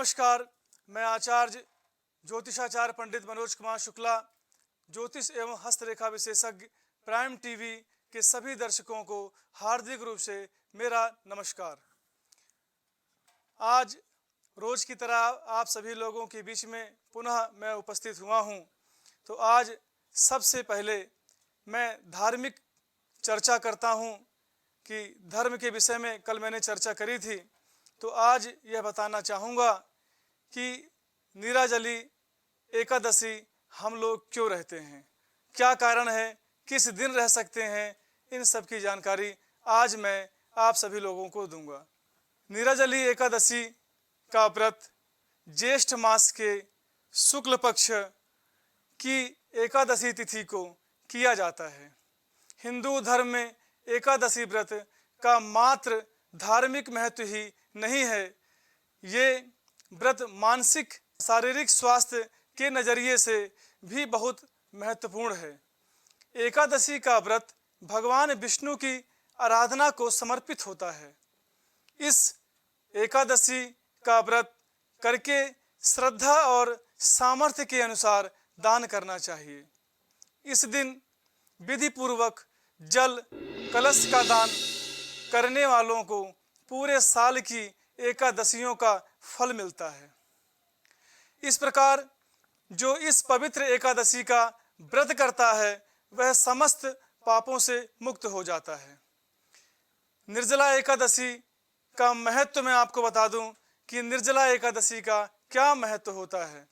नमस्कार, मैं आचार्य ज्योतिषाचार्य पंडित मनोज कुमार शुक्ला, ज्योतिष एवं हस्तरेखा विशेषज्ञ प्राइम टीवी के सभी दर्शकों को हार्दिक रूप से मेरा नमस्कार। आज रोज की तरह आप सभी लोगों के बीच में पुनः मैं उपस्थित हुआ हूं। तो आज सबसे पहले मैं धार्मिक चर्चा करता हूं कि धर्म के विषय में कल मैंने चर्चा करी थी, तो आज यह बताना चाहूँगा कि नीराजली एकादशी हम लोग क्यों रहते हैं, क्या कारण है, किस दिन रह सकते हैं, इन सब की जानकारी आज मैं आप सभी लोगों को दूंगा। नीराजली एकादशी का व्रत ज्येष्ठ मास के शुक्ल पक्ष की एकादशी तिथि को किया जाता है। हिंदू धर्म में एकादशी व्रत का मात्र धार्मिक महत्व ही नहीं है, ये व्रत मानसिक शारीरिक स्वास्थ्य के नज़रिए से भी बहुत महत्वपूर्ण है। एकादशी का व्रत भगवान विष्णु की आराधना को समर्पित होता है। इस एकादशी का व्रत करके श्रद्धा और सामर्थ्य के अनुसार दान करना चाहिए। इस दिन विधि पूर्वक जल कलश का दान करने वालों को पूरे साल की एकादशियों का फल मिलता है। इस प्रकार जो इस पवित्र एकादशी का व्रत करता है वह समस्त पापों से मुक्त हो जाता है। निर्जला एकादशी का महत्व मैं आपको बता दूं कि निर्जला एकादशी का क्या महत्व होता है।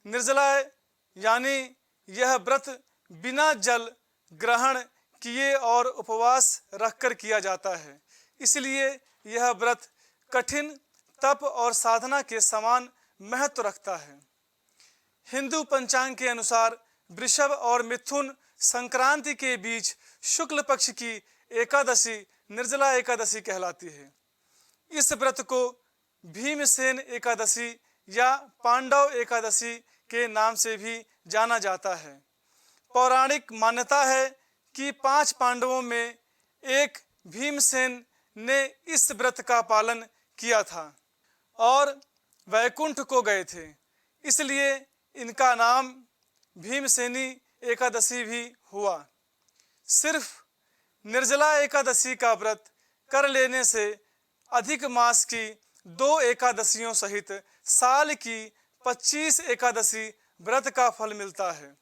निर्जला यानी यह व्रत बिना जल ग्रहण किए और उपवास रखकर किया जाता है, इसलिए यह व्रत कठिन तप और साधना के समान महत्व रखता है। हिंदू पंचांग के अनुसार वृषभ और मिथुन संक्रांति के बीच शुक्ल पक्ष की एकादशी निर्जला एकादशी कहलाती है। इस व्रत को भीमसेन एकादशी या पांडव एकादशी के नाम से भी जाना जाता है। पौराणिक मान्यता है कि 5 पांडवों में एक भीमसेन ने इस व्रत का पालन किया था और वैकुंठ को गए थे, इसलिए इनका नाम भीमसेनी एकादशी भी हुआ। सिर्फ निर्जला एकादशी का व्रत कर लेने से अधिक मास की 2 एकादशियों सहित साल की 25 एकादशी व्रत का फल मिलता है।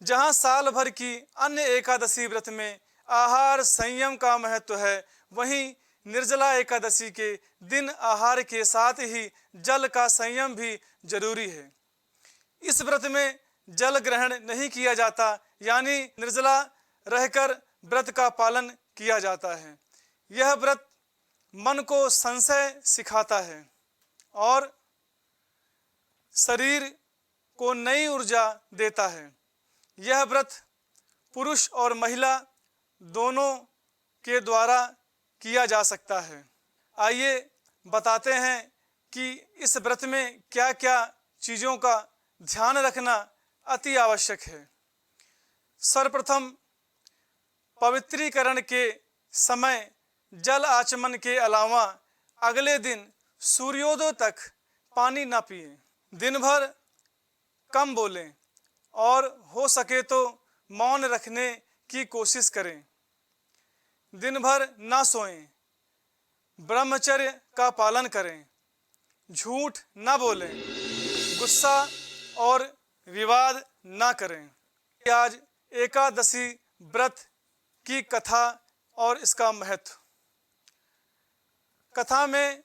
जहाँ साल भर की अन्य एकादशी व्रत में आहार संयम का महत्व है, वहीं निर्जला एकादशी के दिन आहार के साथ ही जल का संयम भी जरूरी है। इस व्रत में जल ग्रहण नहीं किया जाता, यानी निर्जला रहकर व्रत का पालन किया जाता है। यह व्रत मन को संशय सिखाता है और शरीर को नई ऊर्जा देता है। यह व्रत पुरुष और महिला दोनों के द्वारा किया जा सकता है। आइए बताते हैं कि इस व्रत में क्या क्या चीज़ों का ध्यान रखना अति आवश्यक है। सर्वप्रथम पवित्रीकरण के समय जल आचमन के अलावा अगले दिन सूर्योदय तक पानी न पिएं। दिन भर कम बोलें और हो सके तो मौन रखने की कोशिश करें। दिन भर ना सोएं, ब्रह्मचर्य का पालन करें, झूठ ना बोलें, गुस्सा और विवाद ना करें। आज एकादशी व्रत की कथा और इसका महत्व। कथा में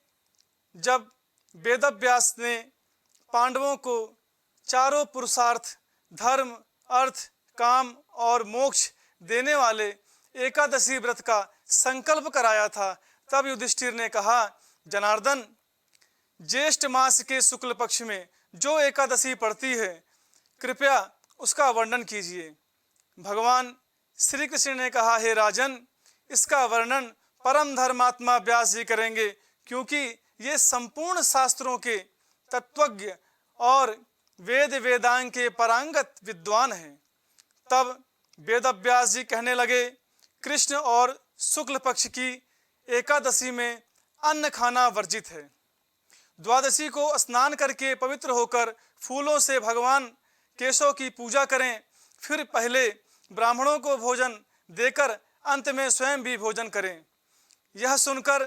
जब वेदव्यास ने पांडवों को चारों पुरुषार्थ धर्म, अर्थ, काम और मोक्ष देने वाले एकादशी व्रत का संकल्प कराया था, तब युधिष्ठिर ने कहा, जनार्दन, ज्येष्ठ मास के शुक्ल पक्ष में जो एकादशी पड़ती है, कृपया उसका वर्णन कीजिए। भगवान श्री कृष्ण ने कहा, हे राजन, इसका वर्णन परम धर्मात्मा व्यास जी करेंगे, क्योंकि ये संपूर्ण शास्त्रों के तत्वज्ञ और वेद वेदांग के पारंगत विद्वान हैं। तब वेदव्यास जी कहने लगे, कृष्ण और शुक्ल पक्ष की एकादशी में अन्न खाना वर्जित है। द्वादशी को स्नान करके पवित्र होकर फूलों से भगवान केशव की पूजा करें। फिर पहले ब्राह्मणों को भोजन देकर अंत में स्वयं भी भोजन करें। यह सुनकर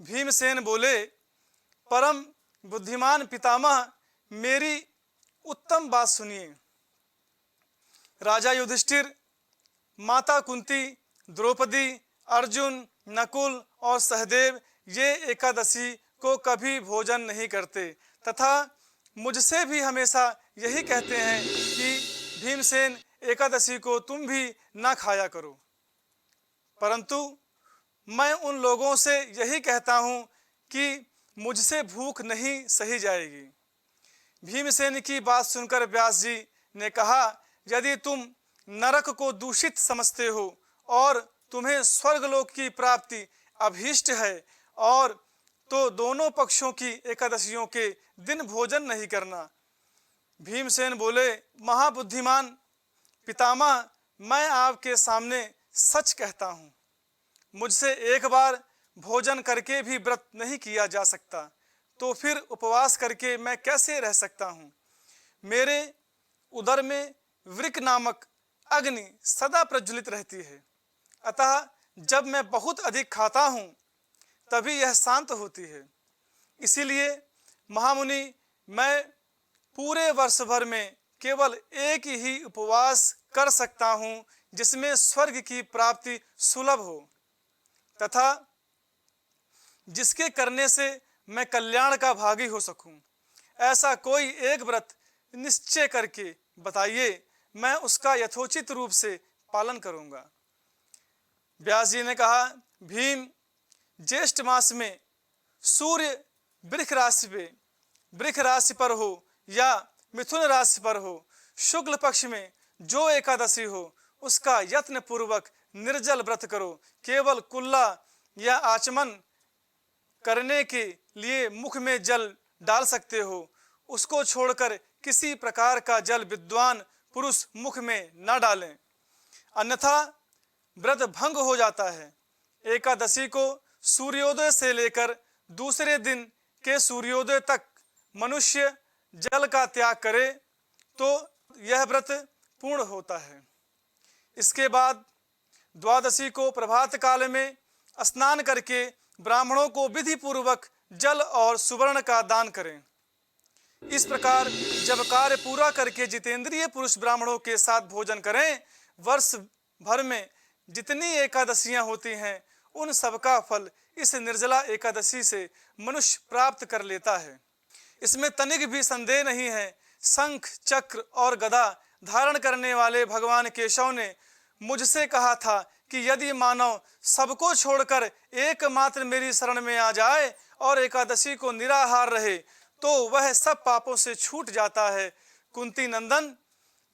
भीमसेन बोले, परम बुद्धिमान पितामह, मेरी उत्तम बात सुनिए। राजा युधिष्ठिर, माता कुंती, द्रौपदी, अर्जुन, नकुल और सहदेव ये एकादशी को कभी भोजन नहीं करते तथा मुझसे भी हमेशा यही कहते हैं कि भीमसेन एकादशी को तुम भी ना खाया करो। परंतु मैं उन लोगों से यही कहता हूँ कि मुझसे भूख नहीं सही जाएगी। भीमसेन की बात सुनकर व्यास जी ने कहा, यदि तुम नरक को दूषित समझते हो और तुम्हें स्वर्गलोक की प्राप्ति अभीष्ट है और तो दोनों पक्षों की एकादशियों के दिन भोजन नहीं करना। भीमसेन बोले, महाबुद्धिमान पितामह, मैं आपके सामने सच कहता हूँ, मुझसे एक बार भोजन करके भी व्रत नहीं किया जा सकता, तो फिर उपवास करके मैं कैसे रह सकता हूँ। मेरे उदर में वृक नामक अग्नि सदा प्रज्वलित रहती है, अतः जब मैं बहुत अधिक खाता हूँ तभी यह शांत होती है। इसीलिए महामुनि, मैं पूरे वर्ष भर में केवल एक ही उपवास कर सकता हूँ जिसमें स्वर्ग की प्राप्ति सुलभ हो तथा जिसके करने से मैं कल्याण का भागी हो सकूं। ऐसा कोई एक व्रत निश्चय करके बताइए, मैं उसका यथोचित रूप से पालन करूंगा। व्यास जी ने कहा, भीम, ज्येष्ठ मास में सूर्य वृष राशि पर हो या मिथुन राशि पर हो, शुक्ल पक्ष में जो एकादशी हो उसका यत्न पूर्वक निर्जल व्रत करो। केवल कुल्ला या आचमन करने के लिए मुख में जल डाल सकते हो, उसको छोड़कर किसी प्रकार का जल विद्वान पुरुष मुख में न डालें, अन्यथा व्रत भंग हो जाता है। एकादशी को सूर्योदय से लेकर दूसरे दिन के सूर्योदय तक मनुष्य जल का त्याग करे तो यह व्रत पूर्ण होता है। इसके बाद द्वादशी को प्रभात काल में स्नान करके ब्राह्मणों को विधि पूर्वक जल और सुवर्ण का दान करें। इस प्रकार जब कार्य पूरा करके जितेंद्रिय पुरुष ब्राह्मणों के साथ भोजन करें, वर्ष भर में जितनी एकादशियां होती हैं उन सबका फल इस निर्जला एकादशी से मनुष्य प्राप्त कर लेता है। इसमें तनिक भी संदेह नहीं है। शंख, चक्र और गदा धारण करने वाले भगवान केशव ने मुझसे कहा था कि यदि मानव सबको छोड़कर एकमात्र मेरी शरण में आ जाए और एकादशी को निराहार रहे तो वह सब पापों से छूट जाता है। कुंती नंदन,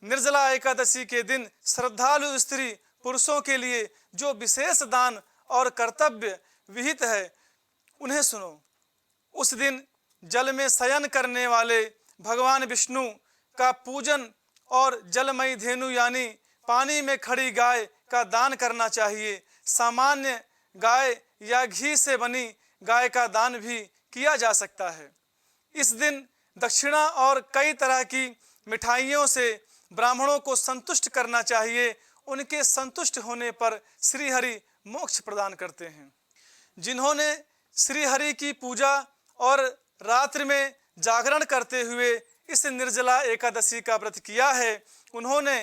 निर्जला एकादशी के दिन श्रद्धालु स्त्री पुरुषों के लिए जो विशेष दान और कर्तव्य विहित है उन्हें सुनो। उस दिन जल में शयन करने वाले भगवान विष्णु का पूजन और जलमयी धेनु यानी पानी में खड़ी गाय का दान करना चाहिए। सामान्य गाय या घी से बनी गाय का दान भी किया जा सकता है। इस दिन दक्षिणा और कई तरह की मिठाइयों से ब्राह्मणों को संतुष्ट करना चाहिए। उनके संतुष्ट होने पर श्री हरि मोक्ष प्रदान करते हैं। जिन्होंने श्री हरि की पूजा और रात्रि में जागरण करते हुए इस निर्जला एकादशी का व्रत किया है, उन्होंने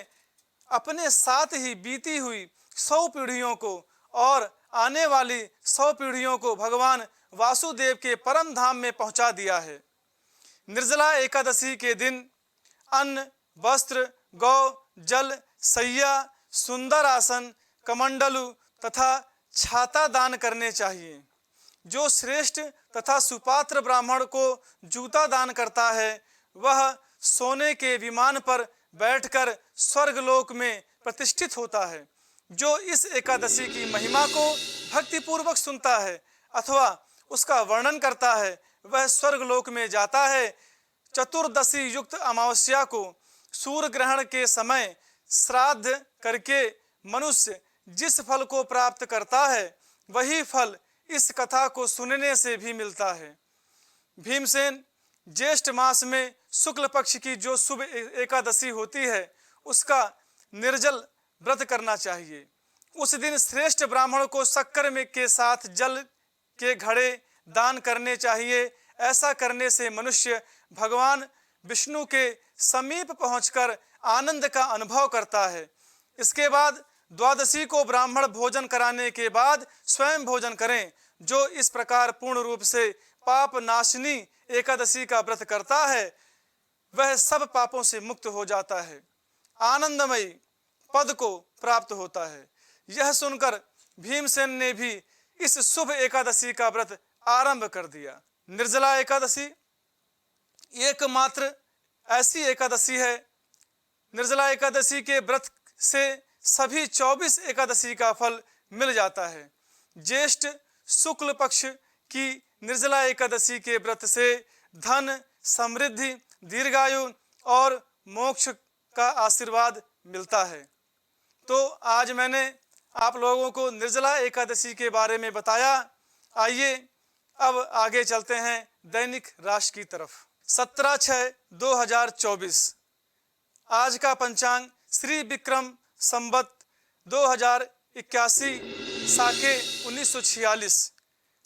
अपने साथ ही बीती हुई 100 पीढ़ियों को और आने वाली 100 पीढ़ियों को भगवान वासुदेव के परम धाम में पहुंचा दिया है। निर्जला एकादशी के दिन अन्न, वस्त्र, गौ, जल, सैया, सुंदर आसन, कमंडलु तथा छाता दान करने चाहिए। जो श्रेष्ठ तथा सुपात्र ब्राह्मण को जूता दान करता है वह सोने के विमान पर बैठकर स्वर्गलोक में प्रतिष्ठित होता है। जो इस एकादशी की महिमा को भक्तिपूर्वक सुनता है अथवा उसका वर्णन करता है वह स्वर्गलोक में जाता है। चतुर्दशी युक्त अमावस्या को सूर्य ग्रहण के समय श्राद्ध करके मनुष्य जिस फल को प्राप्त करता है वही फल इस कथा को सुनने से भी मिलता है। भीमसेन ज्येष्ठ मास में शुक्ल पक्ष की जो शुभ एकादशी होती है उसका निर्जल व्रत करना चाहिए। उस दिन श्रेष्ठ ब्राह्मण को शक्कर में के साथ जल के घड़े दान करने चाहिए। ऐसा करने से मनुष्य भगवान विष्णु के समीप पहुंचकर आनंद का अनुभव करता है। इसके बाद द्वादशी को ब्राह्मण भोजन कराने के बाद स्वयं भोजन करें। जो इस प्रकार पूर्ण रूप से पाप नाशनी एकादशी का व्रत करता है वह सब पापों से मुक्त हो जाता है, आनंदमयी पद को प्राप्त होता है। यह सुनकर भीमसेन ने भी इस शुभ एकादशी का व्रत आरंभ कर दिया। निर्जला एकादशी एकमात्र ऐसी एकादशी है। निर्जला एकादशी के व्रत से सभी 24 एकादशी का फल मिल जाता है। ज्येष्ठ शुक्ल पक्ष की निर्जला एकादशी के व्रत से धन, समृद्धि, दीर्घायु और मोक्ष का आशीर्वाद मिलता है। तो आज मैंने आप लोगों को निर्जला एकादशी के बारे में बताया। आइए अब आगे चलते हैं दैनिक राशि की तरफ। 17/6/2024 आज का पंचांग श्री विक्रम संवत 2081 साके 1946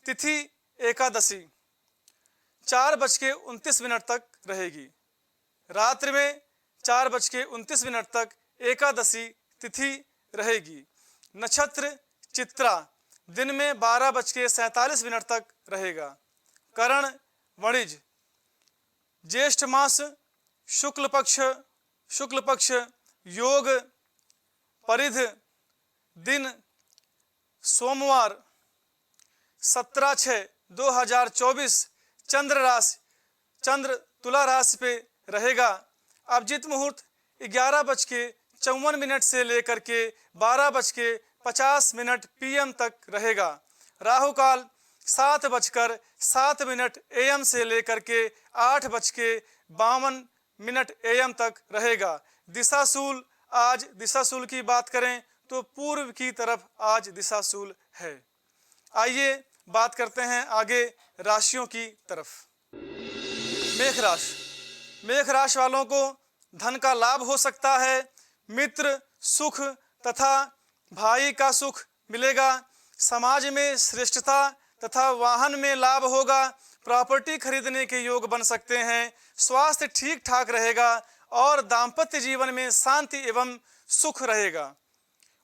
तिथि एकादशी 4:29 तक रहेगी। रात्रि में 4:29 तक एकादशी तिथि रहेगी। नक्षत्र चित्रा दिन में 12:47 तक रहेगा। करण वणिज। ज्येष्ठ मास शुक्ल पक्ष योग परिध दिन सोमवार 17/6/2024 चंद्र तुला राशि पे रहेगा। अभिजीत मुहूर्त 11:54 से लेकर के 12:50 PM तक रहेगा। राहु काल 7:07 AM से लेकर के 8:52 AM तक रहेगा। दिशाशूल आज दिशाशूल की बात करें तो पूर्व की तरफ आज दिशाशूल है। आइए बात करते हैं आगे राशियों की तरफ। मेष राशि वालों को धन का लाभ हो सकता है। मित्र सुख तथा भाई का सुख मिलेगा। समाज में श्रेष्ठता तथा वाहन में लाभ होगा। प्रॉपर्टी खरीदने के योग बन सकते हैं। स्वास्थ्य ठीक ठाक रहेगा और दाम्पत्य जीवन में शांति एवं सुख रहेगा।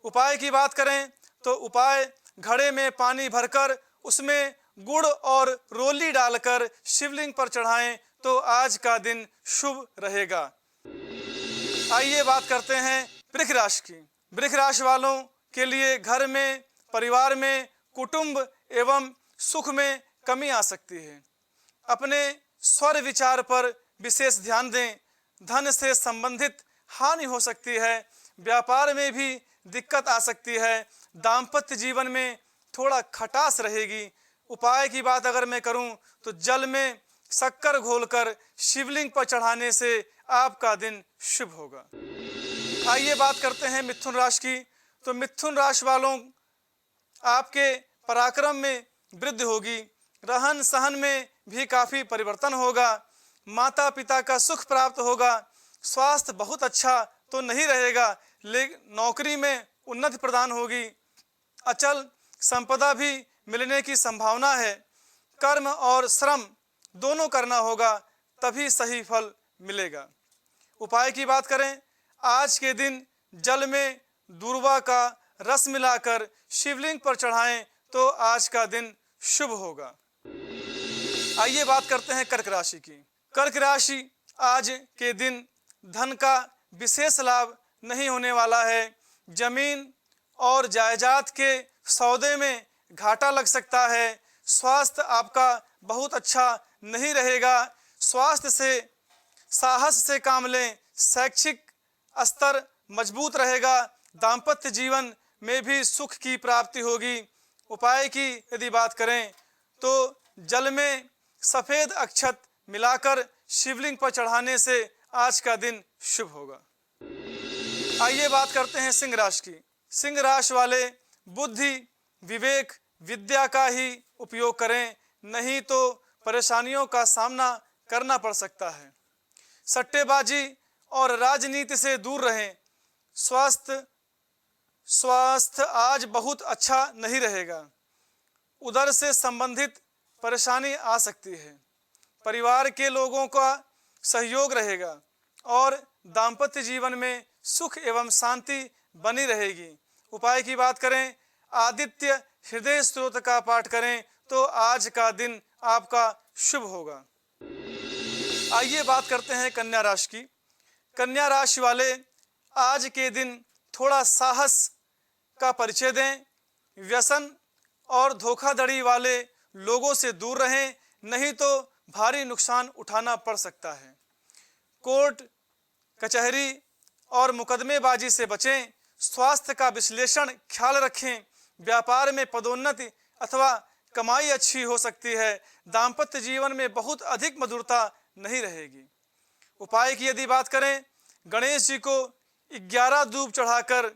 उपाय की बात करें तो उपाय घड़े में पानी भरकर उसमें गुड़ और रोली डालकर शिवलिंग पर चढ़ाएं तो आज का दिन शुभ रहेगा। आइए बात करते हैं वृष राशि की। वृष राशि वालों के लिए घर में, परिवार में, कुटुंब एवं सुख में कमी आ सकती है। अपने स्वर विचार पर विशेष ध्यान दें। धन से संबंधित हानि हो सकती है। व्यापार में भी दिक्कत आ सकती है। दाम्पत्य जीवन में थोड़ा खटास रहेगी। उपाय की बात अगर मैं करूं तो जल में शक्कर घोलकर शिवलिंग पर चढ़ाने से आपका दिन शुभ होगा। आइए बात करते हैं मिथुन राशि की। तो मिथुन राशि वालों आपके पराक्रम में वृद्धि होगी। रहन सहन में भी काफी परिवर्तन होगा। माता पिता का सुख प्राप्त होगा। स्वास्थ्य बहुत अच्छा तो नहीं रहेगा लेकिन नौकरी में उन्नति प्रदान होगी। अचल संपदा भी मिलने की संभावना है। कर्म और श्रम दोनों करना होगा तभी सही फल मिलेगा। उपाय की बात करें आज के दिन जल में दूर्वा का रस मिलाकर शिवलिंग पर चढ़ाएं तो आज का दिन शुभ होगा। आइए बात करते हैं कर्क राशि की। कर्क राशि आज के दिन धन का विशेष लाभ नहीं होने वाला है। जमीन और जायदाद के सौदे में घाटा लग सकता है। स्वास्थ्य आपका बहुत अच्छा नहीं रहेगा। स्वास्थ्य से साहस से काम लें। शैक्षिक स्तर मजबूत रहेगा। दाम्पत्य जीवन में भी सुख की प्राप्ति होगी। उपाय की यदि बात करें तो जल में सफेद अक्षत मिलाकर शिवलिंग पर चढ़ाने से आज का दिन शुभ होगा। आइए बात करते हैं सिंह राशि की। सिंह राशि वाले बुद्धि, विवेक, विद्या का ही उपयोग करें, नहीं तो परेशानियों का सामना करना पड़ सकता है। सट्टेबाजी और राजनीति से दूर रहें। स्वास्थ्य आज बहुत अच्छा नहीं रहेगा। उधर से संबंधित परेशानी आ सकती है। परिवार के लोगों का सहयोग रहेगा और दाम्पत्य जीवन में सुख एवं शांति बनी रहेगी। उपाय की बात करें, आदित्य हृदय स्तोत्र का पाठ करें तो आज का दिन आपका शुभ होगा। आइए बात करते हैं कन्या राशि की। कन्या राशि वाले आज के दिन थोड़ा साहस का परिचय दें। व्यसन और धोखाधड़ी वाले लोगों से दूर रहें, नहीं तो भारी नुकसान उठाना पड़ सकता है। कोर्ट कचहरी और मुकदमेबाजी से बचें। स्वास्थ्य का विश्लेषण ख्याल रखें। व्यापार में पदोन्नति अथवा कमाई अच्छी हो सकती है। दाम्पत्य जीवन में बहुत अधिक मधुरता नहीं रहेगी। उपाय की यदि बात करें, गणेश जी को 11 दूब चढ़ाकर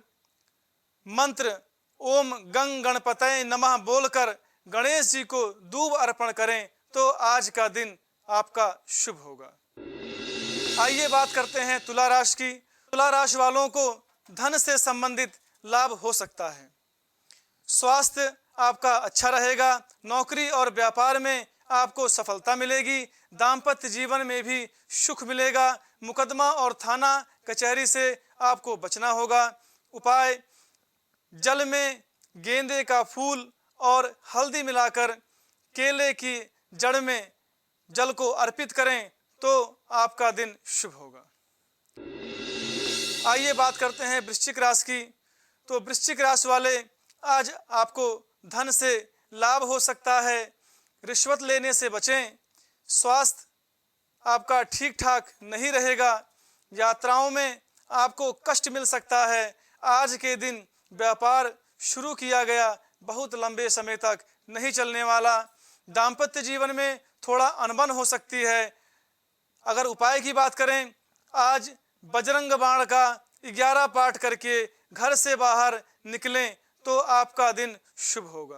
मंत्र ओम गंग गणपतये नमः बोलकर गणेश जी को दूब अर्पण करें तो आज का दिन आपका शुभ होगा। आइए बात करते हैं तुला राशि की। तुला राशि वालों को धन से संबंधित लाभ हो सकता है। स्वास्थ्य आपका अच्छा रहेगा। नौकरी और व्यापार में आपको सफलता मिलेगी। दाम्पत्य जीवन में भी सुख मिलेगा। मुकदमा और थाना कचहरी से आपको बचना होगा। उपाय, जल में गेंदे का फूल और हल्दी मिलाकर केले की जड़ में जल को अर्पित करें तो आपका दिन शुभ होगा। आइए बात करते हैं वृश्चिक राशि की। तो वृश्चिक राशि वाले आज आपको धन से लाभ हो सकता है। रिश्वत लेने से बचें। स्वास्थ्य आपका ठीक ठाक नहीं रहेगा। यात्राओं में आपको कष्ट मिल सकता है। आज के दिन व्यापार शुरू किया गया बहुत लंबे समय तक नहीं चलने वाला। दाम्पत्य जीवन में थोड़ा अनबन हो सकती है। अगर उपाय की बात करें, आज बजरंग बाण का 11 पाठ करके घर से बाहर निकलें तो आपका दिन शुभ होगा।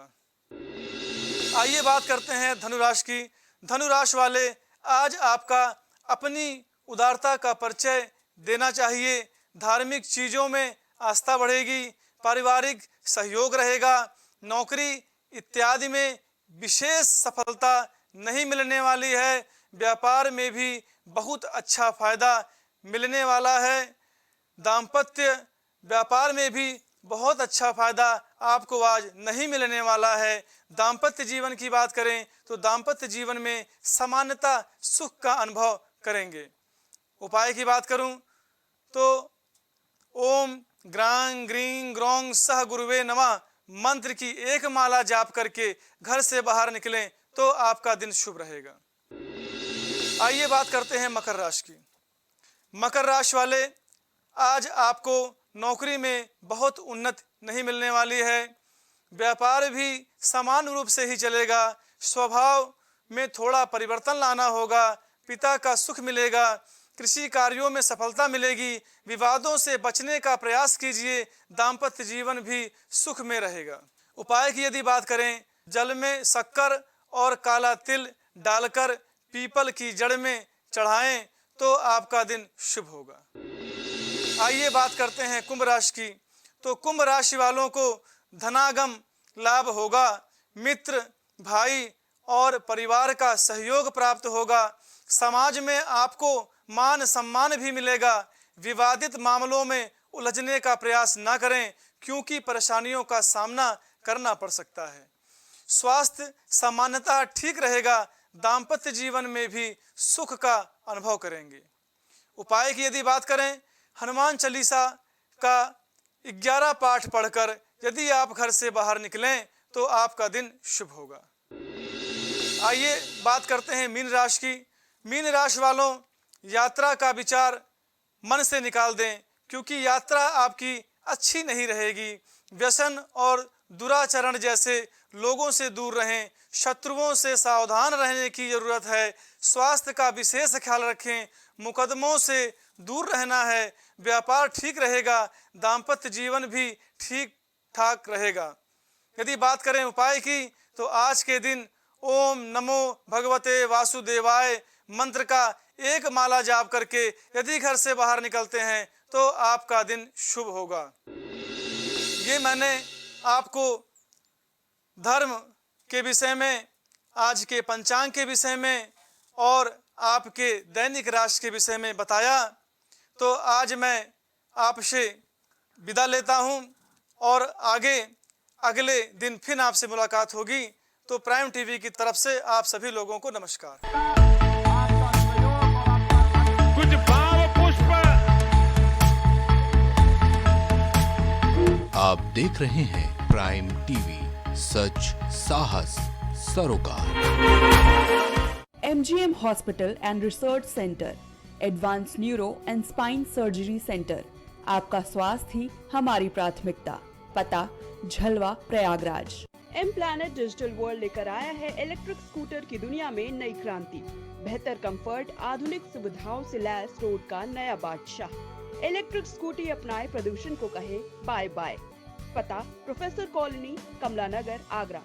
आइए बात करते हैं धनुराशि की। धनुराशि वाले आज आपका अपनी उदारता का परिचय देना चाहिए। धार्मिक चीजों में आस्था बढ़ेगी। पारिवारिक सहयोग रहेगा। नौकरी इत्यादि में विशेष सफलता नहीं मिलने वाली है। व्यापार में भी बहुत अच्छा फायदा मिलने वाला है। दाम्पत्य व्यापार में भी बहुत अच्छा फायदा आपको आज नहीं मिलने वाला है। दाम्पत्य जीवन की बात करें तो दाम्पत्य जीवन में सामान्यता सुख का अनुभव करेंगे। उपाय की बात करूं तो ओम ग्रां ग्रीं ग्रौं सह गुरुवे नमः मंत्र की एक माला जाप करके घर से बाहर निकलें तो आपका दिन शुभ रहेगा। आइए बात करते हैं मकर राशि की। मकर राशि वाले आज आपको नौकरी में बहुत उन्नति नहीं मिलने वाली है। व्यापार भी समान रूप से ही चलेगा। स्वभाव में थोड़ा परिवर्तन लाना होगा। पिता का सुख मिलेगा। कृषि कार्यों में सफलता मिलेगी। विवादों से बचने का प्रयास कीजिए। दाम्पत्य जीवन भी सुख में रहेगा। उपाय की यदि बात करें, जल में शक्कर और काला तिल डालकर पीपल की जड़ में चढ़ाएं तो आपका दिन शुभ होगा। आइए बात करते हैं कुंभ राशि की। तो कुंभ राशि वालों को धनागम लाभ होगा। मित्र, भाई और परिवार का सहयोग प्राप्त होगा। समाज में आपको मान सम्मान भी मिलेगा। विवादित मामलों में उलझने का प्रयास न करें क्योंकि परेशानियों का सामना करना पड़ सकता है। स्वास्थ्य सामान्यतः ठीक रहेगा। दाम्पत्य जीवन में भी सुख का अनुभव करेंगे। उपाय की यदि बात करें, हनुमान चालीसा का 11 पाठ पढ़कर यदि आप घर से बाहर निकलें तो आपका दिन शुभ होगा। आइए बात करते हैं मीन राशि की। मीन राशि वालों, यात्रा का विचार मन से निकाल दें क्योंकि यात्रा आपकी अच्छी नहीं रहेगी। व्यसन और दुराचरण जैसे लोगों से दूर रहें। शत्रुओं से सावधान रहने की जरूरत है। स्वास्थ्य का विशेष ख्याल रखें। मुकदमों से दूर रहना है। व्यापार ठीक रहेगा। दाम्पत्य जीवन भी ठीक ठाक रहेगा। यदि बात करें उपाय की तो आज के दिन ओम नमो भगवते वासुदेवाय मंत्र का एक माला जाप करके यदि घर से बाहर निकलते हैं तो आपका दिन शुभ होगा। ये मैंने आपको धर्म के विषय में, आज के पंचांग के विषय में और आपके दैनिक राशि के विषय में बताया। तो आज मैं आपसे विदा लेता हूं और आगे अगले दिन फिर आपसे मुलाकात होगी। तो प्राइम टीवी की तरफ से आप सभी लोगों को नमस्कार। कुछ भाव पुष्प। आप देख रहे हैं प्राइम टीवी, सच साहस सरोकार। MGM hospital and research centre, advance neuro and spine surgery centre. आपका स्वास्थ्य ही हमारी प्राथमिकता। पता Jhalwa Prayagraj. M planet digital world लेकर आया है इलेक्ट्रिक स्कूटर की दुनिया में नई क्रांति। बेहतर कंफर्ट, आधुनिक सुविधाओं से लैस रोड का नया बादशाह। इलेक्ट्रिक स्कूटी अपनाए, प्रदूषण को कहे बाय बाय। पता प्रोफेसर कॉलोनी, कमला नगर, आगरा।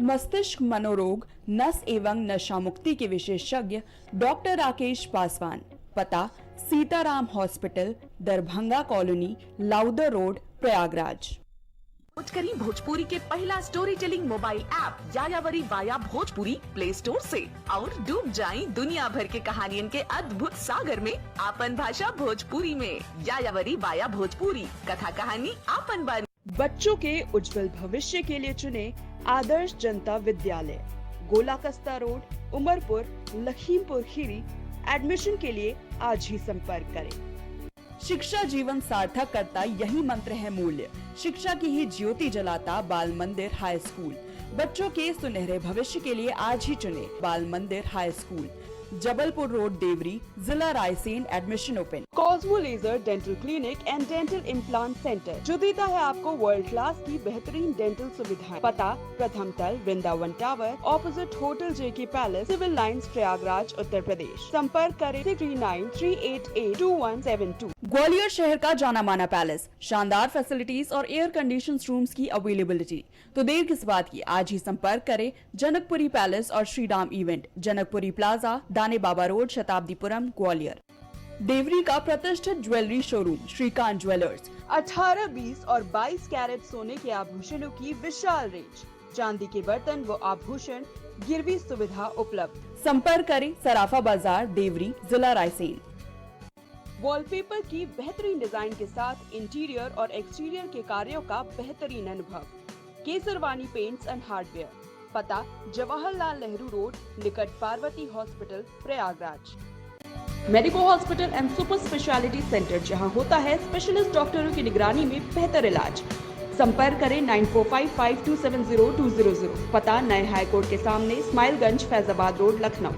मस्तिष्क मनोरोग, नस एवं नशा मुक्ति के विशेषज्ञ डॉक्टर राकेश पासवान। पता Sitaram hospital, Darbhanga colony, Lowther road, Prayagraj. करी भोजपुरी के पहला story telling mobile app Yayavari via Bhojpuri play store से और डूब जाएं दुनिया भर के कहानियन के अद्भुत सागर में आपन भाषा भोजपुरी में। यायावरी वाया भोजपुरी, कथा कहानी आपन बानी। बच्चों के उज्जवल भविष्य के लिए चुने आदर्श जनता विद्यालय, गोला कस्ता रोड, उमरपुर, लखीमपुर खीरी। एडमिशन के लिए आज ही संपर्क करें। शिक्षा जीवन सार्थक करता यही मंत्र है मूल्य। शिक्षा की ही ज्योति जलाता बाल मंदिर हाई स्कूल। बच्चों के सुनहरे भविष्य के लिए आज ही चुने Bal Mandir high school, Jabalpur road, Deori, जिला Raisen. Admission open. Cosmo laser dental clinic and dental implant centre जो देता है आपको वर्ल्ड क्लास की बेहतरीन डेंटल सुविधाएं। पता प्रथम तल, वृंदावन टावर, ऑपोजिट होटल जेके palace, civil lines, Prayagraj, Uttar Pradesh. संपर्क करें 3938882172। ग्वालियर शहर का जाना माना पैलेस, शानदार फैसिलिटीज और एयर कंडीशन रूम्स की अवेलेबिलिटी। तो देर किस बात की, आज ही संपर्क करें। जनकपुरी पैलेस और श्रीराम इवेंट, जनकपुरी प्लाजा, दाने बाबा रोड, शताब्दीपुरम, ग्वालियर। देवरी का प्रतिष्ठित ज्वेलरी शोरूम श्रीकांत ज्वेलर्स। 18, 20 और 22 कैरेट सोने के आभूषणों की विशाल रेंज, चांदी के बर्तन व आभूषण, गिरवी सुविधा उपलब्ध। संपर्क करें सराफा बाजार, देवरी, जिला रायसेन। वॉलपेपर की बेहतरीन डिजाइन के साथ इंटीरियर और एक्सटीरियर के कार्यों का बेहतरीन अनुभव। Kesarwani paints and hardware. पता जवाहरलाल नेहरू रोड, निकट Parvati hospital, Prayagraj. Medico hospital and super speciality centre, जहां होता है स्पेशलिस्ट डॉक्टरों की निगरानी में बेहतर इलाज। संपर्क करें 9455270200। पता नए हाई कोर्ट के सामने, स्माइलगंज, फैजाबाद रोड, लखनऊ।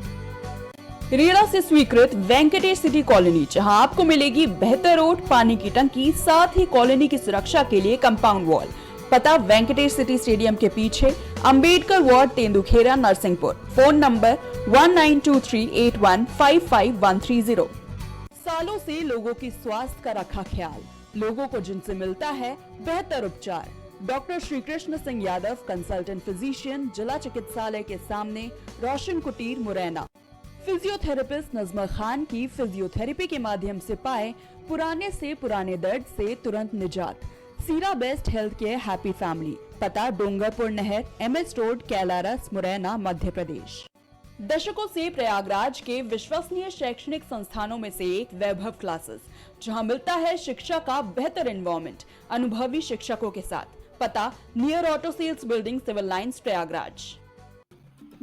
रेरा से स्वीकृत वेंकटेश सिटी कॉलोनी, जहां आपको मिलेगी बेहतर रोड, पानी की टंकी, साथ ही कॉलोनी की सुरक्षा के लिए कंपाउंड वॉल। पता वेंकटेश सिटी स्टेडियम के पीछे, Ambedkar ward, Tendukheda, Narsinghpur. Phone number 192381553130। सालों से लोगों की स्वास्थ्य का रखा ख्याल, लोगों को जिनसे मिलता है बेहतर उपचार। Doctor Shri Krishna Singh Yadav, consultant physician, जिला चिकित्सालय के सामने, रोशन कुटीर, मुरैना। फिजियोथेरेपिस्ट नजमा खान की फिजियोथेरेपी के माध्यम से पाए पुराने से पुराने दर्द से तुरंत निजात। सीरा best health care happy family. पता डोंगरपुर नहर, MS रोड, कैलारस, मुरैना, मध्य प्रदेश। दशकों से प्रयागराज के विश्वसनीय शैक्षणिक संस्थानों में से एक वैभव क्लासेस, जहां मिलता है शिक्षा का बेहतर एनवायरनमेंट अनुभवी शिक्षकों के साथ। पता near auto sales building, civil lines, Prayagraj.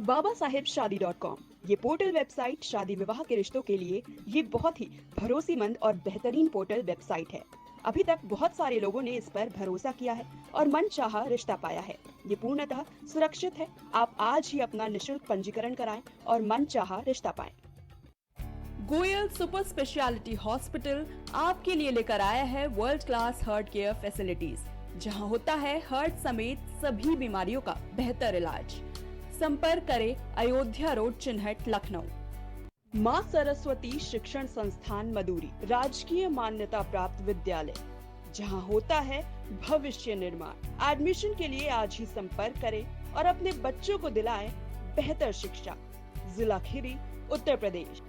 Baba Saheb शादी.com, ये पोर्टल वेबसाइट शादी विवाह के रिश्तों के लिए ये बहुत ही भरोसेमंद और बेहतरीन पोर्टल वेबसाइट है। अभी तक बहुत सारे लोगों ने इस पर भरोसा किया है और मनचाहा रिश्ता पाया है। ये पूर्णतः सुरक्षित है। आप आज ही अपना निशुल्क पंजीकरण कराएं और मनचाहा रिश्ता पाएं। गोयल सुपर स्पेशलिटी हॉस्पिटल आपके लिए लेकर आया है world class heart care facilities, जहां होता है हार्ट समेत सभी बीमारियों का बेहतर इलाज। संपर्क करें अयोध्या रोड, चिन्हट, लखनऊ। माँ सरस्वती शिक्षण संस्थान मदुरी, राजकीय मान्यता प्राप्त विद्यालय, जहां होता है भविष्य निर्माण। एडमिशन के लिए आज ही संपर्क करें और अपने बच्चों को दिलाएं बेहतर शिक्षा। जिला खीरी, उत्तर प्रदेश।